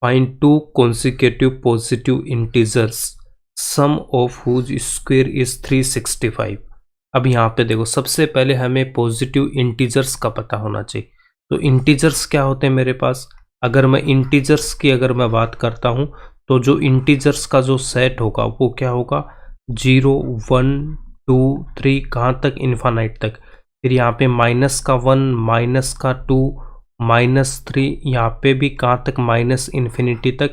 Find two consecutive positive integers, sum of whose square is 365। अब यहाँ पे देखो, सबसे पहले हमें पॉजिटिव इंटीजर्स का पता होना चाहिए। तो इंटीजर्स क्या होते हैं मेरे पास? अगर मैं इंटीजर्स की बात करता हूँ तो जो इंटीजर्स का जो सेट होगा वो क्या होगा? 0 1 2 3 कहाँ तक? इन्फानाइट तक। फिर यहाँ पे माइनस का 1, माइनस का 2, -3, यहाँ पे भी कहाँ तक? माइनस इन्फिनिटी तक।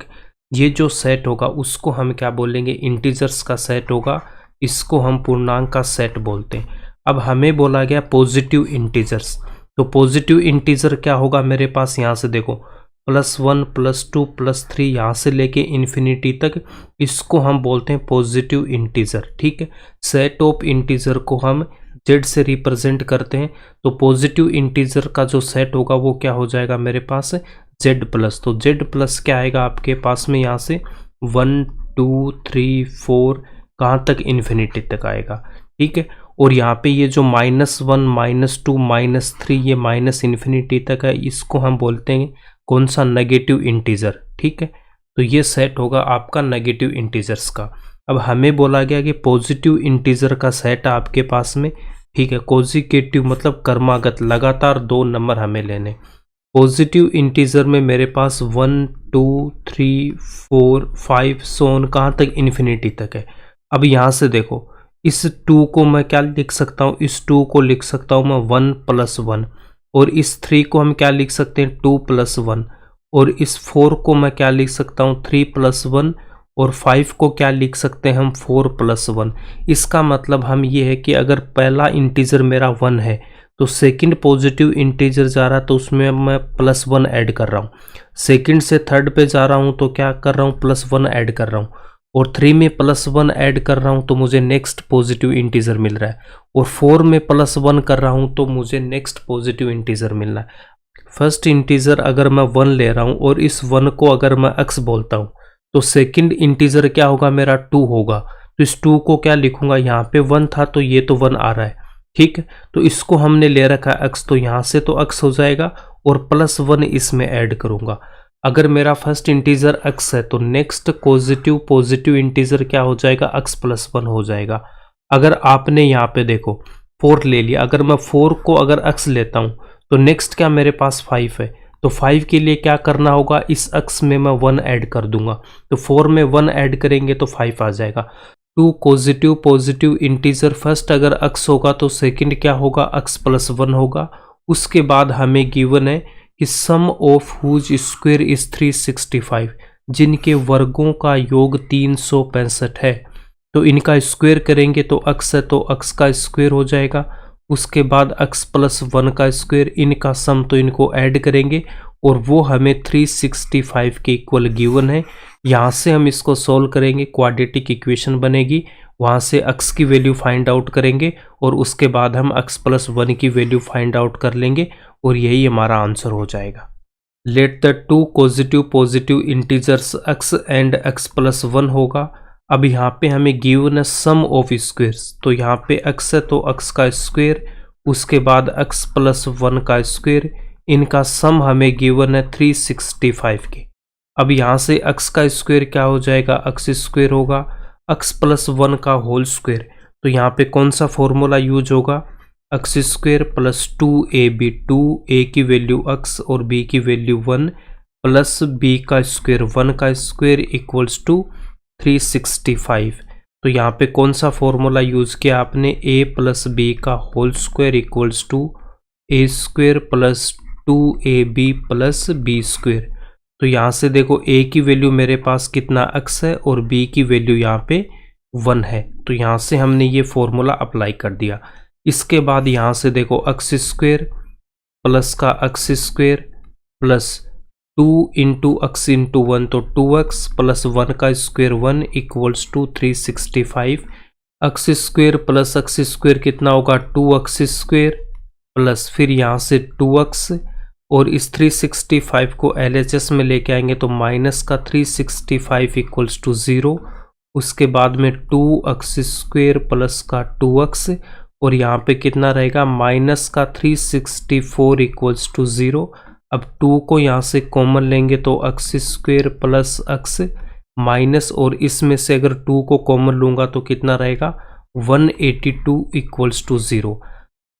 ये जो सेट होगा उसको हम क्या बोलेंगे? इंटीजर्स का सेट होगा। इसको हम पूर्णांक का सेट बोलते हैं। अब हमें बोला गया पॉजिटिव इंटीजर्स, तो पॉजिटिव इंटीजर क्या होगा मेरे पास? यहाँ से देखो, +1 +2 +3 यहाँ से लेके इन्फिनिटी तक, इसको हम बोलते हैं पॉजिटिव इंटीजर। ठीक है, सेट ऑफ इंटीजर को हम z से रिप्रेजेंट करते हैं। तो पॉजिटिव इंटीजर का जो सेट होगा वो क्या हो जाएगा मेरे पास? z+। तो z+ क्या आएगा आपके पास में? यहाँ से 1 2 3 4 कहाँ तक? इन्फिनिटी तक आएगा। ठीक है, और यहाँ पे ये जो -1 -2 -3 ये माइनस इन्फिनिटी तक है, इसको हम बोलते हैं कौन सा? Negative integer. ठीक है, तो ये सेट होगा आपका नेगेटिव इंटीजर्स का। अब हमें बोला गया कि पॉजिटिव इंटीजर का सेट आपके पास में। ठीक है, कॉन्जिक्यूटिव मतलब क्रमागत, लगातार 2 नंबर हमें लेने। पॉजिटिव इंटीजर में मेरे पास 1 2 3 4 5 सोन कहाँ तक? इन्फिनिटी तक है। अब यहाँ से देखो, इस 2 को मैं क्या लिख सकता हूँ? इस 2 को लिख सकता हूँ मैं 1 + 1, और इस 3 को हम क्या लिख सकते हैं? 2 + 1, और इस 4 को मैं क्या लिख सकता हूँ? 3 + 1, और 5 को क्या लिख सकते हैं हम? 4 + 1। इसका मतलब हम ये है कि अगर पहला इंटीजर मेरा 1 है तो सेकंड पॉजिटिव इंटीजर जा रहा है तो उसमें मैं +1 ऐड कर रहा हूँ। सेकंड से थर्ड पे जा रहा हूँ तो क्या कर रहा हूँ? +1 ऐड कर रहा हूँ, और 3 में +1 ऐड कर रहा हूँ तो मुझे नेक्स्ट पॉजिटिव इंटीजर मिल रहा है, और 4 में +1 कर रहा हूँ तो मुझे नेक्स्ट पॉजिटिव इंटीजर मिल रहा है। फर्स्ट इंटीजर अगर मैं 1 ले रहा हूँ और इस 1 को अगर मैं x बोलता हूँ तो सेकंड इंटीजर क्या होगा मेरा? 2 होगा। तो इस 2 को क्या लिखूंगा? यहाँ पे 1 था तो ये तो 1 आ रहा है। ठीक है, तो इसको हमने ले रखा है x, तो यहाँ से तो x हो जाएगा, और +1 इसमें ऐड करूंगा। अगर मेरा फर्स्ट इंटीजर x है तो नेक्स्ट पॉजिटिव इंटीजर क्या हो जाएगा? x + 1 हो जाएगा। अगर आपने यहाँ पे देखो 4 ले लिया, अगर मैं 4 को अगर x लेता हूँ तो नेक्स्ट क्या मेरे पास 5 है, तो 5 के लिए क्या करना होगा? इस x में मैं 1 ऐड कर दूंगा, तो 4 में 1 ऐड करेंगे तो 5 आ जाएगा। 2 पॉजिटिव इंटीजर, फर्स्ट अगर x होगा तो सेकंड क्या होगा? x + 1 होगा। उसके बाद हमें गिवन है कि सम ऑफ हुज स्क्वायर इज 365, जिनके वर्गों का योग 365 है। तो इनका स्क्वायर करेंगे तो x है तो x का स्क्वायर हो जाएगा। उसके बाद x + 1 का स्क्वायर, इनका सम तो इनको ऐड करेंगे और वो हमें 365 के इक्वल गिवन है। यहाँ से हम इसको सॉल्व करेंगे, क्वाड्रेटिक इक्वेशन बनेगी। वहाँ से x की वैल्यू फाइंड आउट करेंगे और उसके बाद हम x + 1 की वैल्यू फाइंड आउट कर लेंगे और यही हमारा आंसर हो जाएगा। Let the 2 positive integers x and x + 1 होगा। अब यहाँ पे हमें गिवन है सम ऑफ स्क्वायर्स, तो यहाँ पे x है तो x का स्क्वायर, उसके बाद x + 1 का स्क्वायर, इनका सम हमें गिवन है 365 के। अब यहाँ से x का स्क्वायर क्या हो जाएगा? x स्क्वायर होगा, x + 1 का होल स्क्वायर। तो यहाँ पे कौन सा फॉर्मूला यूज होगा? x स्क्वायर + 2ab, 2a की वैल्यू x और b की वैल्यू 1 प्लस b का स्क्वायर 1 का स्क्वायर इक्वल्स टू 365। तो यहाँ पे कौन सा फॉर्मूला यूज किया आपने? a + b का whole square equals to a square + 2ab + b square. तो यहाँ से देखो a की वैल्यू मेरे पास कितना x है और b की वैल्यू यहाँ पे 1 है, तो यहाँ से हमने ये फॉर्मूला अप्लाई कर दिया। इसके बाद यहाँ से देखो x स्क्वायर प्लस का x स्क्वायर प्लस 2 × x × 1 तो 2x प्लस 1 का square 1 equals to 365। x square plus x square कितना होगा? 2x स्क्वायर प्लस फिर यहाँ से 2x, और इस 365 को LHS में लेके आएंगे तो माइनस का 365 इक्वल्स टू 0। उसके बाद में 2x स्क्वायर प्लस का 2x, और यहाँ पे कितना रहेगा? माइनस का 364 इक्वल्स टू 0। अब 2 को यहाँ से कॉमन लेंगे तो x square plus x minus, और इसमें से अगर 2 को कॉमन लूँगा तो कितना रहेगा 182 इक्वल्स टू 0।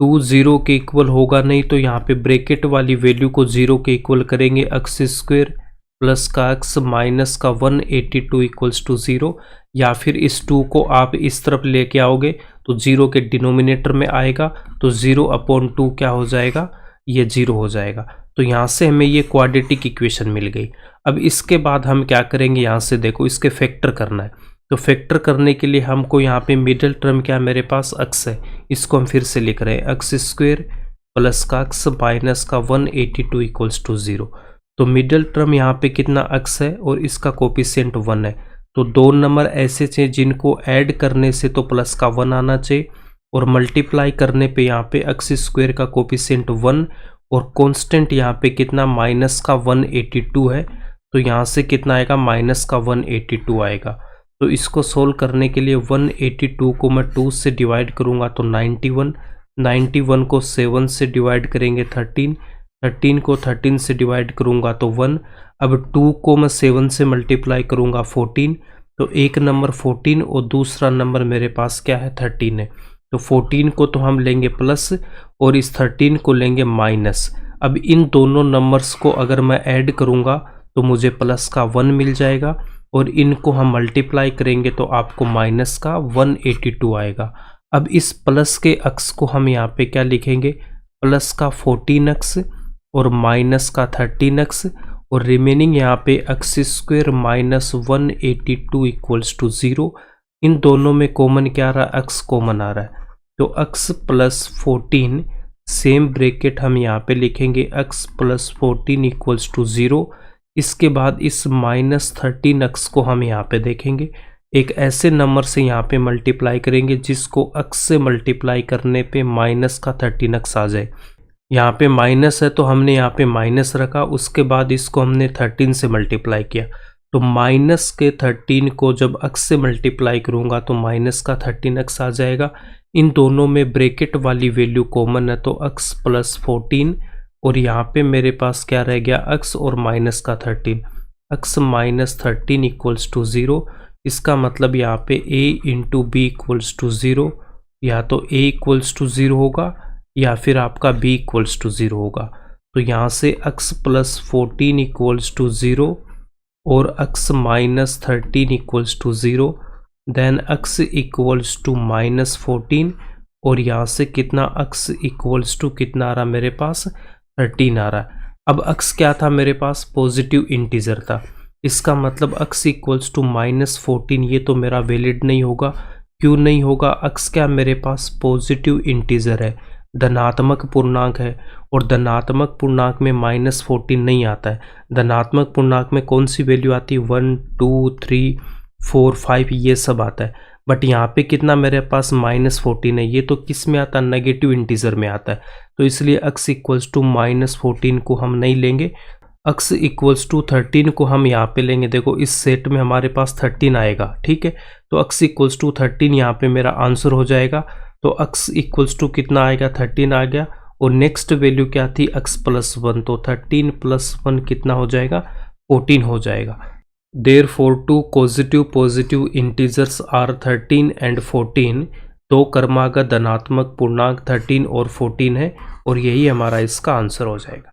2 0 के इक्वल होगा नहीं तो यहाँ पे ब्रैकेट वाली वैल्यू को 0 के इक्वल करेंगे, x स्क्वेयर प्लस का x माइनस का 182 इक्वल्स टू 0, या फिर इस 2 को आप इस तरफ लेके आओगे तो 0 के डिनोमिनेटर में आएगा तो 0/2 क्या हो जाएगा, ये 0 हो जाएगा। तो यहाँ से हमें ये क्वाड्रेटिक इक्वेशन मिल गई। अब इसके बाद हम क्या करेंगे, यहाँ से देखो इसके फैक्टर करना है, तो फैक्टर करने के लिए हमको यहाँ पे मिडिल टर्म क्या मेरे पास x है, इसको हम फिर से लिख रहे हैं x स्क्वेयर प्लस का x माइनस का 182 इक्वल्स टू 0। तो मिडिल टर्म यहाँ पे कितना x है और इसका कोफिशिएंट 1 है, तो 2 नंबर ऐसे चाहिए जिनको ऐड करने से तो प्लस का 1 आना चाहिए, और मल्टीप्लाई करने पे यहाँ पे x स्क्वेयर का कोफिशिएंट 1 और कांस्टेंट यहाँ पे कितना माइनस का 182 है, तो यहाँ से कितना आएगा माइनस का 182 आएगा। तो इसको सोल्व करने के लिए 182 को मैं 2 से डिवाइड करूँगा तो 91, 91 को 7 से डिवाइड करेंगे 13, 13 को 13 से डिवाइड करूँगा तो 1। अब 2 को मैं 7 से मल्टीप्लाई करूँगा 14, तो एक नंबर 14 और दूसरा नंबर मेरे पास क्या है 13 है, तो 14 को तो हम लेंगे प्लस और इस 13 को लेंगे माइनस। अब इन दोनों नंबर्स को अगर मैं ऐड करूँगा तो मुझे प्लस का 1 मिल जाएगा, और इनको हम मल्टीप्लाई करेंगे तो आपको माइनस का 182 आएगा। अब इस प्लस के अक्स को हम यहाँ पे क्या लिखेंगे, प्लस का 14x और माइनस का 13x, और रिमेनिंग यहाँ पे x square minus 182 equals to 0। इन दोनों में कॉमन क्या आ रहा है, x कॉमन आ रहा है, तो x प्लस 14 सेम ब्रैकेट हम यहाँ पे लिखेंगे x प्लस 14 इक्वल्स टू 0। इसके बाद इस माइनस 13x को हम यहाँ पे देखेंगे, एक ऐसे नंबर से यहाँ पे मल्टीप्लाई करेंगे जिसको x से मल्टीप्लाई करने पे माइनस का 13x आ जाए। यहाँ पे माइनस है तो हमने यहाँ पे माइनस रखा, उसके बाद इसको हमने 13 से मल्टीप्लाई किया, तो माइनस के 13 को जब x से मल्टीप्लाई करूँगा तो माइनस का 13x आ जाएगा। इन दोनों में ब्रैकेट वाली वैल्यू कॉमन है तो x प्लस 14, और यहाँ पे मेरे पास क्या रह गया x और माइनस का 13, x माइनस 13 इक्वल्स टू 0। इसका मतलब यहाँ पे a into B equals to 0, या तो a इक्वल्स टू 0 होगा या फिर आपका b इक्वल्स टू 0 होगा। तो यहाँ से x प्लस 14 इक्वल्स टू 0 और x minus 13 equals to 0, then x equals to minus 14, और यहाँ से कितना x इक्वल्स टू कितना आ रहा मेरे पास 13 आ रहा है। अब x क्या था मेरे पास, पॉजिटिव इंटीजर था, इसका मतलब x इक्वल्स टू माइनस 14 ये तो मेरा वैलिड नहीं होगा। क्यों नहीं होगा, x क्या मेरे पास पॉजिटिव इंटीजर है, धनात्मक पूर्णांक है, और धनात्मक पूर्णांक में माइनस 14 नहीं आता है। धनात्मक पूर्णांक में कौन सी वैल्यू आती है, 1 2 3 4 5 ये सब आता है, बट यहाँ पे कितना मेरे पास माइनस 14 है, ये तो किस में आता है, नेगेटिव इंटीजर में आता है। तो इसलिए x इक्वल्स टू माइनस 14 को हम नहीं लेंगे, x इक्वल्स टू 13 को हम यहाँ पे लेंगे। देखो इस सेट में हमारे पास 13 आएगा, ठीक है, तो x इक्वल्स टू 13 यहाँ पे मेरा आंसर हो जाएगा। तो x इक्वल्स टू कितना आएगा, 13 आ गया, और नेक्स्ट वैल्यू क्या थी x प्लस 1, तो 13 प्लस 1 कितना हो जाएगा, 14 हो जाएगा। Therefore two positive integers are 13 and 14। दो क्रमागत धनात्मक पूर्णांक 13 और 14 है, और यही हमारा इसका आंसर हो जाएगा।